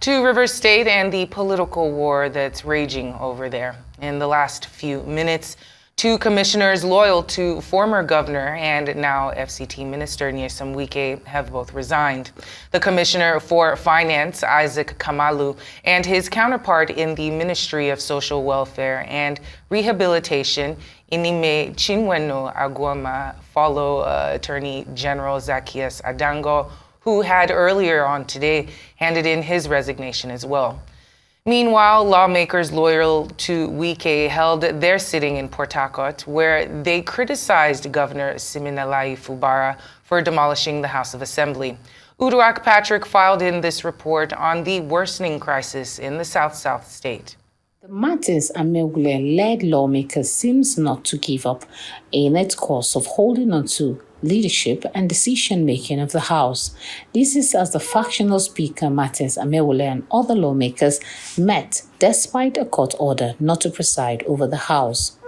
To Rivers State and the political war that's raging over there. In the last few minutes, two commissioners loyal to former governor and now FCT Minister Nyesom Wike have both resigned. The Commissioner for Finance, Isaac Kamalu, and his counterpart in the Ministry of Social Welfare and Rehabilitation, Inime Chinweno Aguama, follow Attorney General Zacchaeus Adango, who had earlier on today handed in his resignation as well. Meanwhile, lawmakers loyal to Wike held their sitting in Port Harcourt, where they criticized Governor Siminalayi Fubara for demolishing the House of Assembly. Uduak Patrick filed in this report on the worsening crisis in the South state. The Martins Amewule-led lawmakers seems not to give up in its course of holding on to leadership and decision-making of the House. This is as the factional Speaker Martins Amewule and other lawmakers met despite a court order not to preside over the House.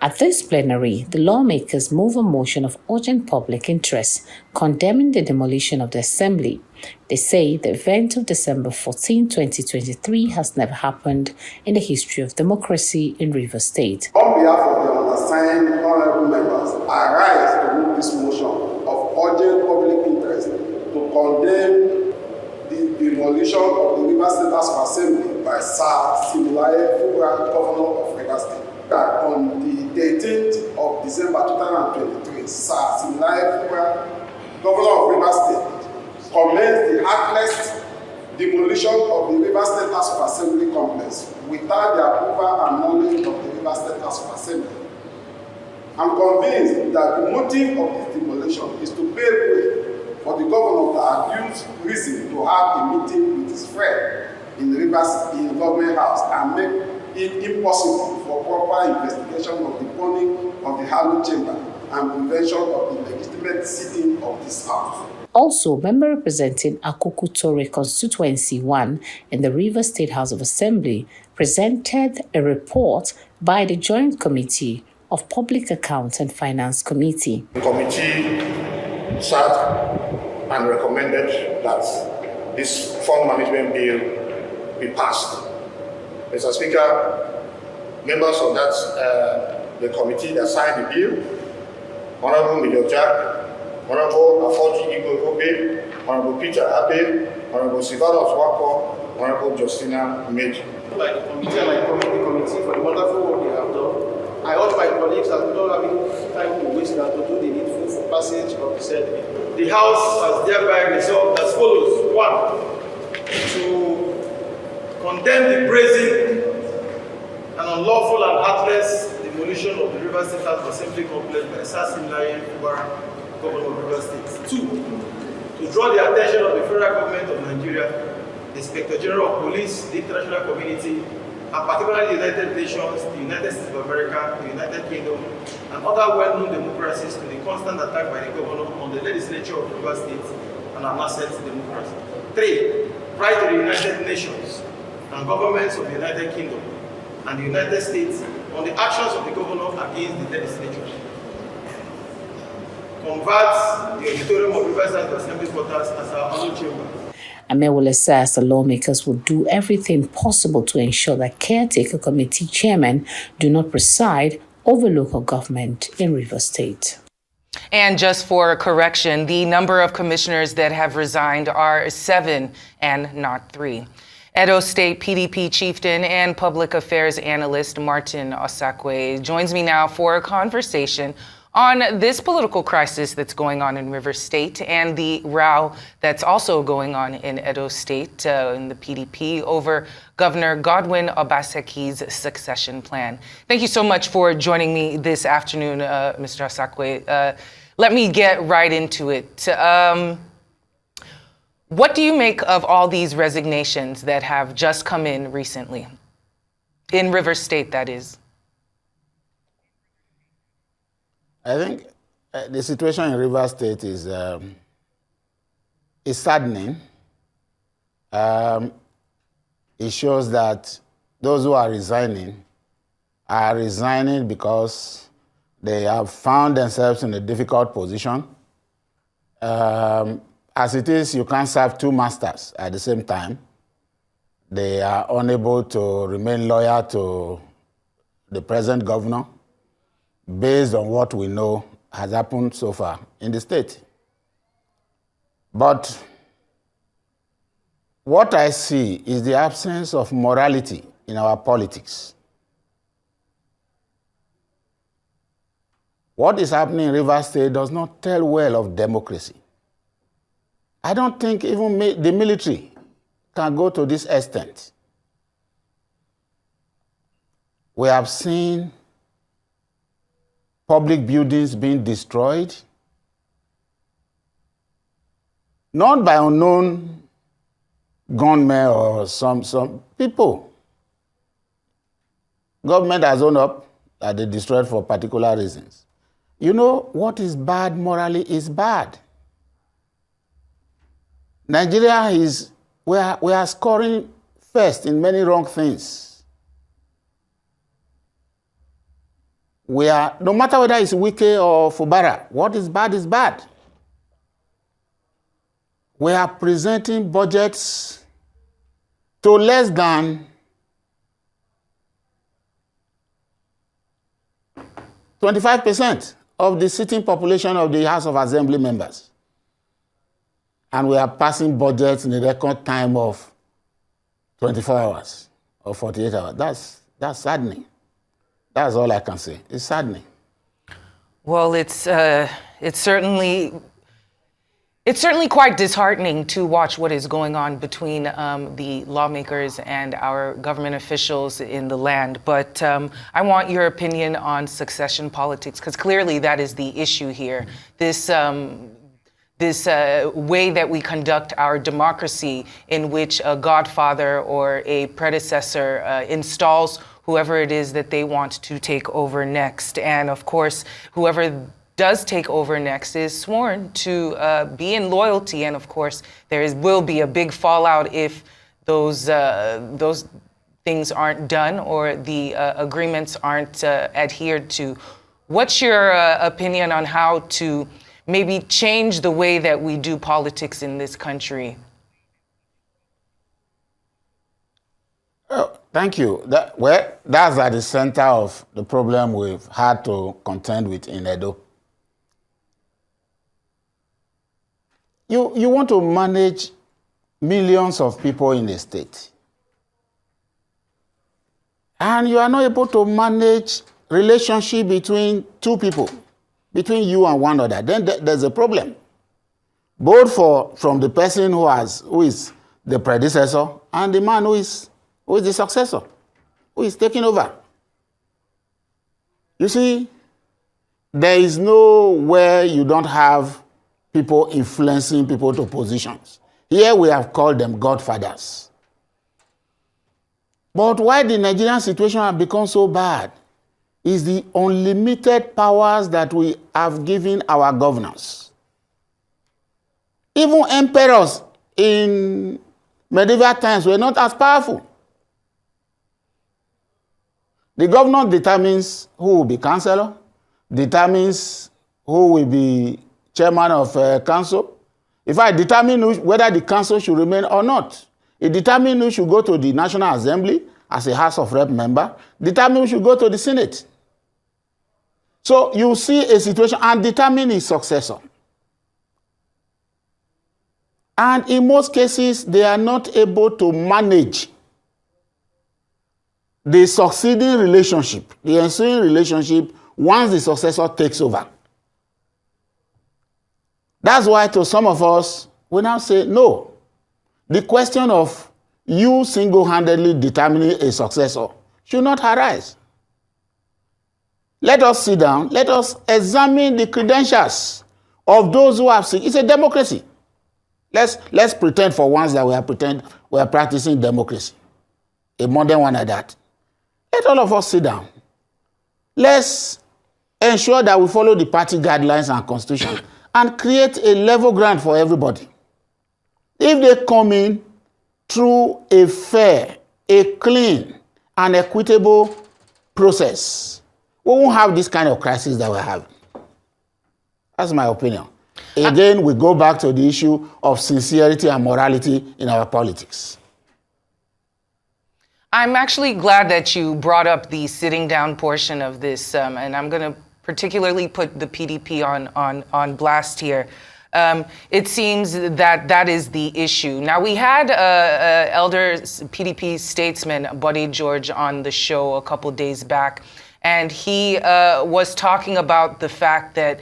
At this plenary, the lawmakers move a motion of urgent public interest condemning the demolition of the Assembly. They say the event of December 14, 2023 has never happened in the history of democracy in Rivers State. On behalf of the undersigned honorable members, I rise to move this motion of urgent public interest to condemn the demolition of the Rivers State House of Assembly by Sir Siminalayi Fubara, Governor of Rivers State. That on the 18th of December 2023, Sir Siminalayi Fubara, Governor of Rivers State, commenced the heartless demolition of the Rivers State House of Assembly complex without the approval and knowledge of the Rivers State House of Assembly. I'm convinced that the motive of this demolition is to pave way for the governor to abuse reason to have a meeting with his friend in the government house and make it impossible for proper investigation of the burning of the hallowed chamber and prevention of the legitimate sitting of this house. Also, member representing Akukutore Constituency 1 in the Rivers State House of Assembly presented a report by the Joint Committee of Public Accounts and Finance Committee. The committee sat and recommended that this fund management bill be passed. Mr. Speaker, members of the committee that signed the bill, Honorable Major Jack, Honorable Afoji Igwe, Honorable Peter Abe, Honorable Silvano Osakwe, Honorable Justina Meji. Like the committee and I commend the committee for the wonderful work they have done. I urge my colleagues that we don't have time to waste that to do the needful for passage of the said bill. The House has thereby resolved as follows. 1. To condemn the brazen and unlawful and heartless demolition of the Rivers State House Assembly complex by Sir Siminalayi Fubara, Governor of Rivers State. 2. To draw the attention of the federal government of Nigeria, the Inspector General of Police, the international community, and particularly the United Nations, the United States of America, the United Kingdom, and other well-known democracies to the constant attack by the governor on the legislature of Rivers State and an asset democracy. 3. Write to the United Nations and governments of the United Kingdom and the United States on the actions of the governor against the legislature. Convert the auditorium of Rivers State Assembly quarters as our hallowed chamber. Amewule says the lawmakers will do everything possible to ensure that caretaker committee chairmen do not preside over local government in Rivers State. And just for a correction, the number of commissioners that have resigned are 7 and not 3. Edo State PDP Chieftain and Public Affairs Analyst Martin Osakwe joins me now for a conversation on this political crisis that's going on in Rivers State and the row that's also going on in Edo State in the PDP over Governor Godwin Obaseki's succession plan. Thank you so much for joining me this afternoon, Mr. Osakwe. Let me get right into it. What do you make of all these resignations that have just come in recently? In Rivers State, that is. I think the situation in Rivers State is saddening. It shows that those who are resigning because they have found themselves in a difficult position. As it is, you can't serve two masters at the same time. they are unable to remain loyal to the present governor based on what we know has happened so far in the state. But what I see is the absence of morality in our politics. What is happening in Rivers State does not tell well of democracy. I don't think even the military can go to this extent. We have seen public buildings being destroyed, not by unknown gunmen or some people. Government has owned up that they destroyed for particular reasons. You know, what is bad morally is bad. Nigeria we are scoring first in many wrong things. We are, no matter whether it's Wike or Fubara, what is bad is bad. We are presenting budgets to less than 25% of the sitting population of the House of Assembly members. And we are passing budgets in a record time of 24 hours or 48 hours. That's saddening. That's all I can say. It's saddening. Well, it's certainly quite disheartening to watch what is going on between the lawmakers and our government officials in the land. But I want your opinion on succession politics, because clearly that is the issue here. This way that we conduct our democracy, in which a godfather or a predecessor installs whoever it is that they want to take over next. And of course, whoever does take over next is sworn to be in loyalty. And of course, will be a big fallout if those things aren't done or the agreements aren't adhered to. What's your opinion on how to maybe change the way that we do politics in this country? Oh, thank you. That's at the center of the problem we've had to contend with in Edo. You want to manage millions of people in a state, and you are not able to manage relationship between two people, between you and one another, then there's a problem. Both from the person who is the predecessor and the man who is the successor, who is taking over. You see, there is nowhere you don't have people influencing people to positions. Here we have called them godfathers. But why the Nigerian situation has become so bad is the unlimited powers that we have given our governors. Even emperors in medieval times were not as powerful. The governor determines who will be councillor, determines who will be chairman of council. If I determine whether the council should remain or not, it determines who should go to the National Assembly as a House of Rep member, determine who should go to the Senate. So you see a situation and determine his successor. And in most cases, they are not able to manage the succeeding relationship, the ensuing relationship, once the successor takes over. That's why to some of us, we now say, no, the question of you single-handedly determining a successor should not arise. Let us sit down, let us examine the credentials of those who have seen. It's a democracy. Let's pretend for once that we are practicing democracy, a modern one at that. Let all of us sit down. Let's ensure that we follow the party guidelines and constitution and create a level ground for everybody. If they come in through a fair, a clean, and equitable process, we won't have this kind of crisis that we're having. That's my opinion. Again, we go back to the issue of sincerity and morality in our politics. I'm actually glad that you brought up the sitting down portion of this, and I'm going to particularly put the PDP on blast here. It seems that that is the issue. Now, we had elder PDP statesman Buddy George on the show a couple days back, and he was talking about the fact that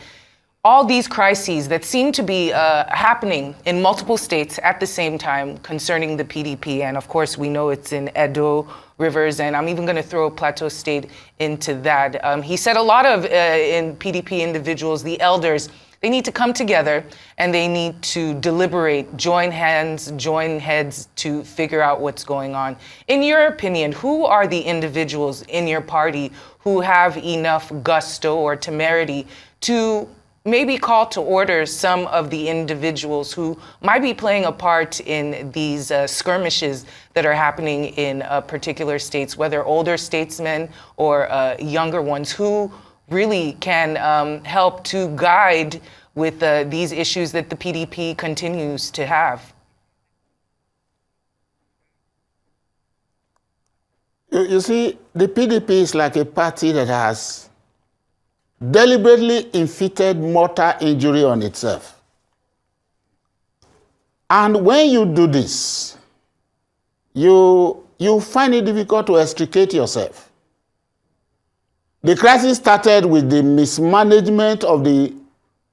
all these crises that seem to be happening in multiple states at the same time concerning the PDP, and of course we know it's in Edo, Rivers, and I'm even going to throw Plateau State into that. He said a lot of in PDP individuals, the elders, they need to come together and they need to deliberate, join hands, join heads to figure out what's going on. In your opinion, who are the individuals in your party who have enough gusto or temerity to maybe call to order some of the individuals who might be playing a part in these skirmishes that are happening in particular states, whether older statesmen or younger ones, who really can help to guide with these issues that the PDP continues to have? You see, the PDP is like a party that has deliberately inflicted mortal injury on itself. And when you do this, you find it difficult to extricate yourself. The crisis started with the mismanagement of the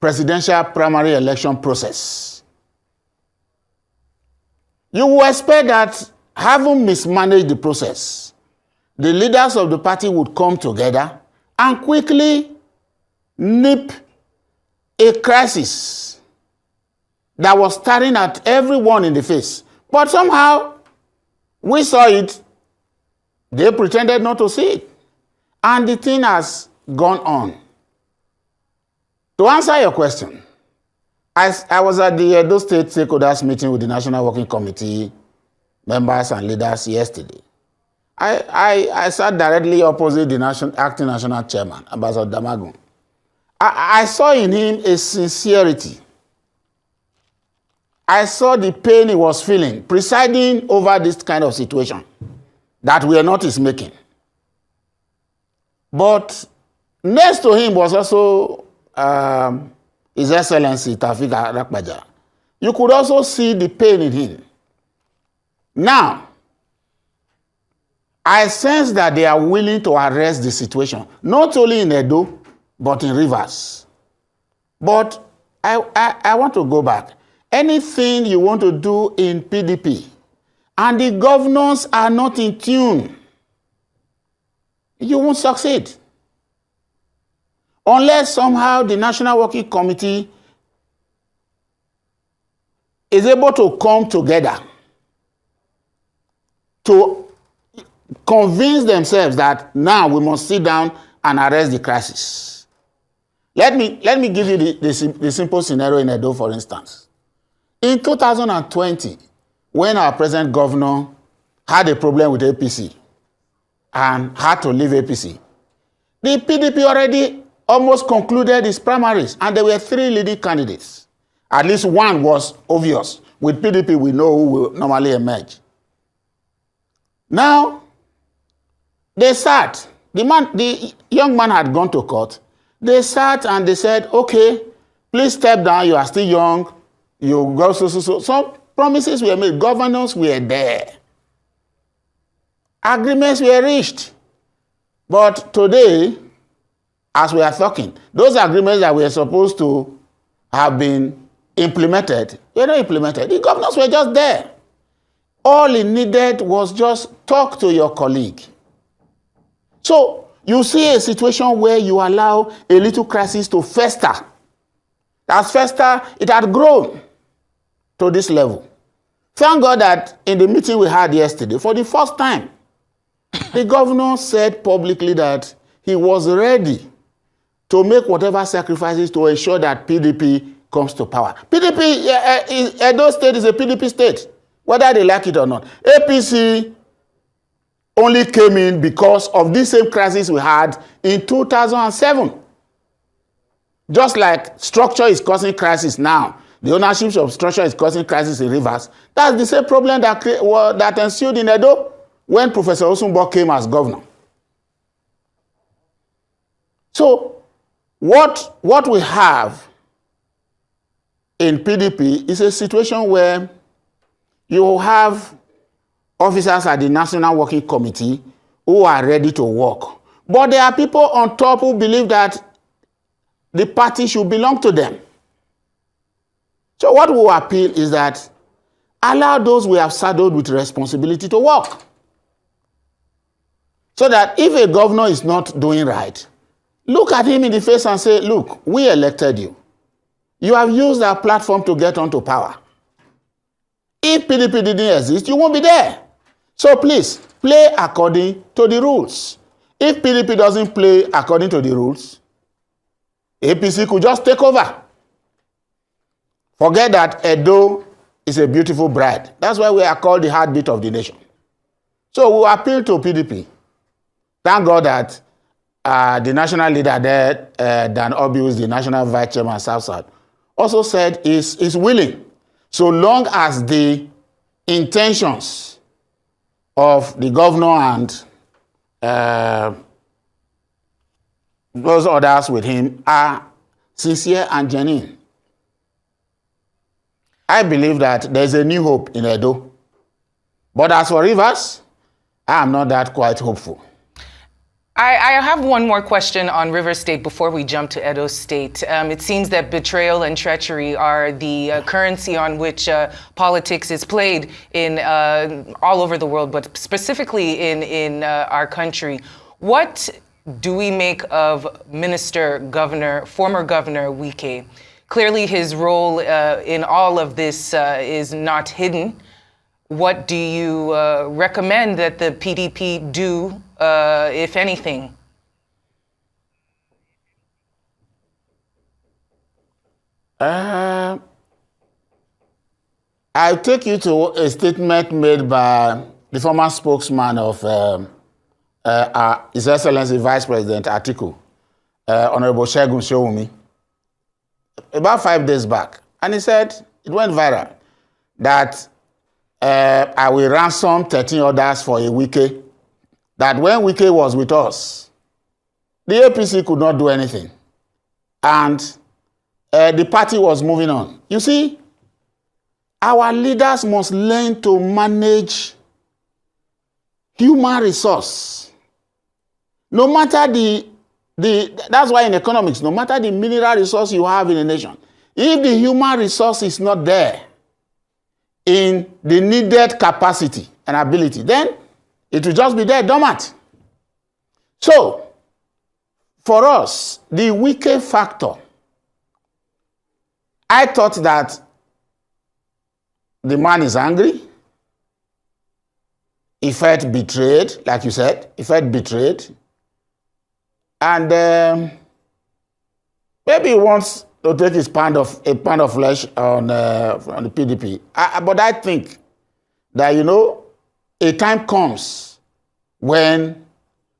presidential primary election process. You will expect that, having mismanaged the process, the leaders of the party would come together and quickly nip a crisis that was staring at everyone in the face. But somehow, we saw it, they pretended not to see it, and the thing has gone on. To answer your question, I was at the Edo State stakeholders meeting with the National Working Committee members and leaders yesterday. I sat directly opposite the acting national chairman, Ambassador Damagun. I saw in him a sincerity. I saw the pain he was feeling, presiding over this kind of situation that we are not his making. But next to him was also His Excellency Taofeek Arakpaja. You could also see the pain in him. Now, I sense that they are willing to arrest the situation, not only in Edo, but in Rivers. But I want to go back. Anything you want to do in PDP, and the governors are not in tune, you won't succeed. Unless somehow the National Working Committee is able to come together to convince themselves that now we must sit down and arrest the crisis. Let me give you the simple scenario in Edo, for instance. In 2020, when our present governor had a problem with APC and had to leave APC, the PDP already almost concluded its primaries, and there were 3 leading candidates. At least one was obvious. With PDP, we know who will normally emerge. Now, they sat. The young man had gone to court. They sat and they said, okay, please step down. You are still young. You go so. Some promises were made. Governors were there. Agreements were reached. But today, as we are talking, those agreements that were supposed to have been implemented were not implemented. The governors were just there. All he needed was just talk to your colleague. So you see a situation where you allow a little crisis to fester. As fester, it had grown to this level. Thank God that in the meeting we had yesterday, for the first time, the governor said publicly that he was ready to make whatever sacrifices to ensure that PDP comes to power. PDP, Edo State is a PDP state, whether they like it or not. APC only came in because of this same crisis we had in 2007. Just like structure is causing crisis now, the ownership of structure is causing crisis in Rivers. That's the same problem that ensued in Edo when Professor Osunbo came as governor. So what we have in PDP is a situation where you have officers at the National Working Committee who are ready to work. But there are people on top who believe that the party should belong to them. So what we will appeal is that allow those we have saddled with responsibility to work. So that if a governor is not doing right, look at him in the face and say, look, we elected you. You have used our platform to get onto power. If PDP didn't exist, you won't be there. So please, play according to the rules. If PDP doesn't play according to the rules, APC could just take over. Forget that Edo is a beautiful bride. That's why we are called the heartbeat of the nation. So we appeal to PDP. Thank God that the national leader there, Dan Obi, who is the national vice chairman of South, also said is willing, so long as the intentions of the governor and those others with him are sincere and genuine. I believe that there's a new hope in Edo. But as for Rivers, I am not that quite hopeful. I have one more question on River State before we jump to Edo State. It seems that betrayal and treachery are the currency on which politics is played in all over the world, but specifically in our country. What do we make of former Governor Wike? Clearly his role in all of this is not hidden. What do you recommend that the PDP do, if anything? I'll take you to a statement made by the former spokesman of His Excellency Vice President Atiku, Honorable Segun Showumi, about 5 days back. And he said, it went viral, that I will ransom 13 others for a Wike, that when Wike was with us, the APC could not do anything. And the party was moving on. You see, our leaders must learn to manage human resource. No matter that's why in economics, no matter the mineral resource you have in a nation, if the human resource is not there in the needed capacity and ability, then it will just be there dormant. So, for us, the Wike factor, I thought that the man is angry. He felt betrayed, like you said. He felt betrayed. And maybe he wants to take a pound of flesh on the PDP. But I think that, a time comes when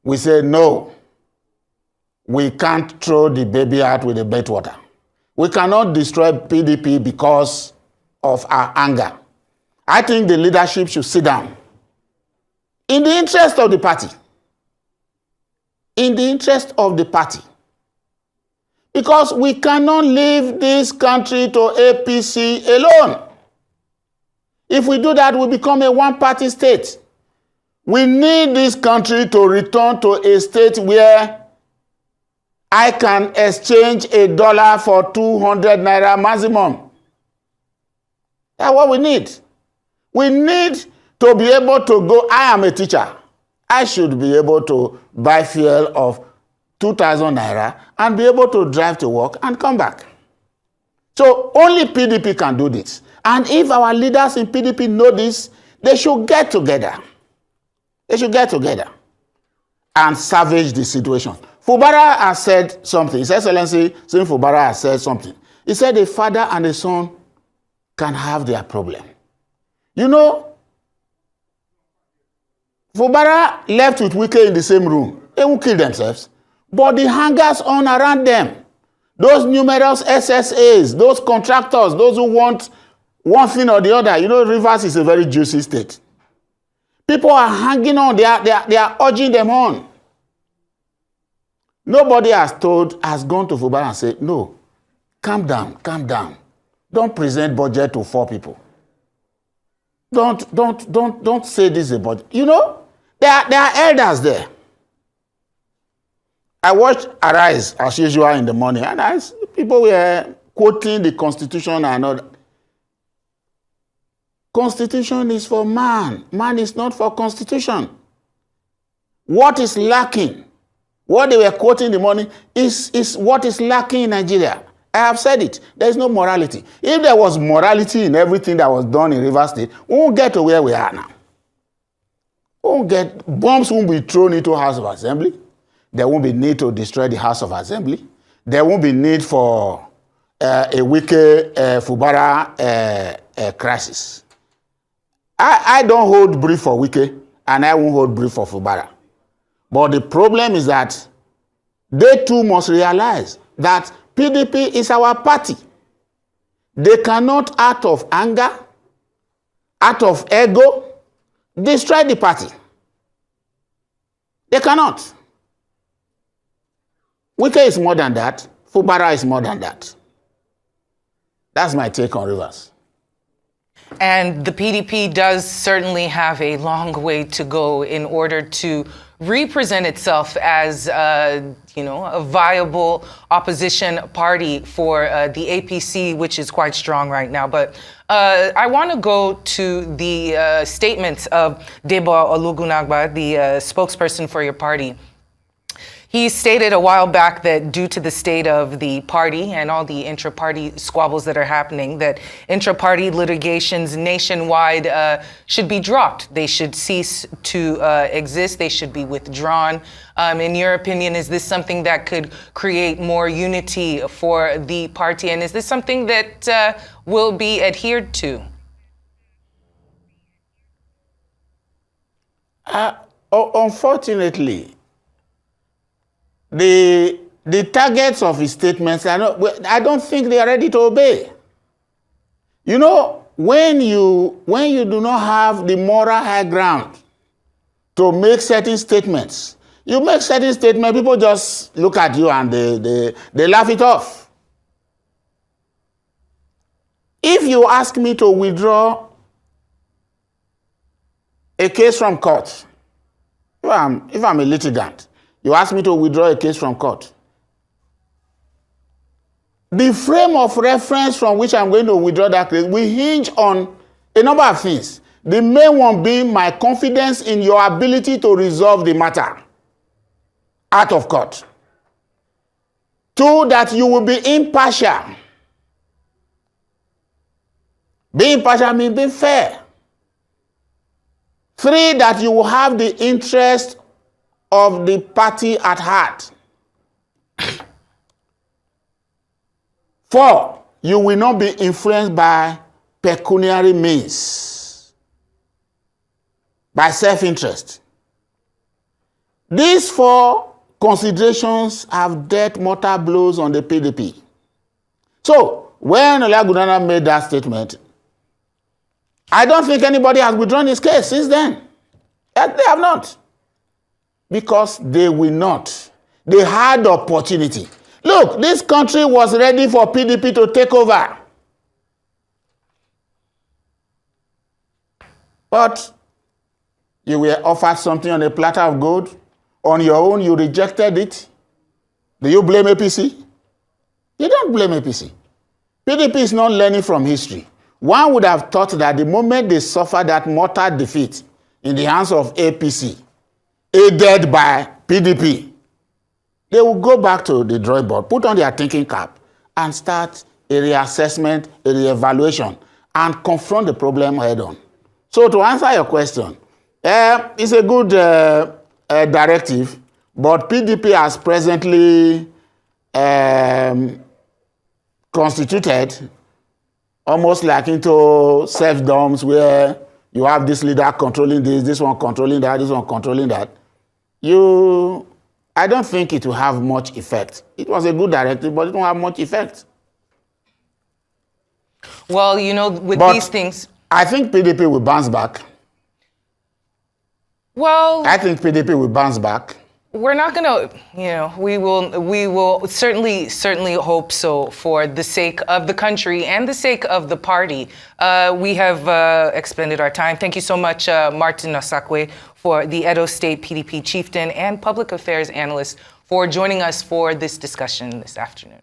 we say, no, we can't throw the baby out with the bathwater. We cannot destroy PDP because of our anger. I think the leadership should sit down in the interest of the party. In the interest of the party. Because we cannot leave this country to APC alone. If we do that, we become a one-party state. We need this country to return to a state where I can exchange $1 for 200 naira maximum. That's what we need. We need to be able to go. I am a teacher. I should be able to buy fuel of 2,000 naira and be able to drive to work and come back. So only PDP can do this. And if our leaders in PDP know this, they should get together. They should get together and salvage the situation. Fubara has said something. His Excellency Sim Fubara has said something. He said a father and a son can have their problem. Fubara left with Wike in the same room. They won't kill themselves. But the hangers on around them, those numerous SSAs, those contractors, those who want one thing or the other. Rivers is a very juicy state. People are hanging on. They are urging them on. Nobody has gone to Fubara and said, no, calm down, calm down. Don't present budget to 4 people. Don't say this is a budget. You know, there are elders there. I watched Arise as usual in the morning, and people were quoting the Constitution and all that. Constitution is for man. Man is not for Constitution. What is lacking? What they were quoting in the morning is what is lacking in Nigeria. I have said it. There is no morality. If there was morality in everything that was done in Rivers State, we won't get to where we are now. Bombs won't be thrown into House of Assembly. There won't be need to destroy the House of Assembly. There won't be need for a wicked Fubara crisis. I don't hold brief for Wike, and I won't hold brief for Fubara. But the problem is that they too must realize that PDP is our party. They cannot, out of anger, out of ego, destroy the party. They cannot. Wike is more than that. Fubara is more than that. That's my take on Rivers. And the PDP does certainly have a long way to go in order to represent itself as, a viable opposition party for the APC, which is quite strong right now. But I want to go to the statements of Debo Olugunagba, the spokesperson for your party. He stated a while back that due to the state of the party and all the intra-party squabbles that are happening, that intra-party litigations nationwide should be dropped. They should cease to exist. They should be withdrawn. In your opinion, is this something that could create more unity for the party? And is this something that will be adhered to? Unfortunately, the targets of his statements I don't think they are ready to obey. You know, when you do not have the moral high ground to make certain statements, you make certain statements, people just look at you and they laugh it off. If you ask me to withdraw a case from court, if I'm a litigant, you ask me to withdraw a case from court, the frame of reference from which I'm going to withdraw that case will hinge on a number of things. The main one being my confidence in your ability to resolve the matter out of court. 2, that you will be impartial. Being impartial means being fair. 3, that you will have the interest of the party at heart. 4, you will not be influenced by pecuniary means, by self-interest. These 4 considerations have dealt mortal blows on the PDP. So, when Olugunagba made that statement, I don't think anybody has withdrawn his case since then. They have not. Because they will not. They had the opportunity. Look, this country was ready for PDP to take over. But you were offered something on a platter of gold. On your own, you rejected it. Do you blame APC? You don't blame APC. PDP is not learning from history. One would have thought that the moment they suffered that mortal defeat in the hands of APC, aided by PDP, they will go back to the drawing board, put on their thinking cap, and start a reassessment, a reevaluation, and confront the problem head on. So to answer your question, it's a good directive, but PDP has presently constituted almost like into self-doms where you have this leader controlling this one controlling that, this one controlling that. I don't think it will have much effect. It was a good directive, but it won't have much effect. Well, with these things, I think PDP will bounce back. Well, I think PDP will bounce back. we're not going to, we will certainly hope so for the sake of the country and the sake of the party. We have expended our time. Thank you so much, Martin Osakwe, for the Edo State PDP chieftain and public affairs analyst, for joining us for this discussion this afternoon.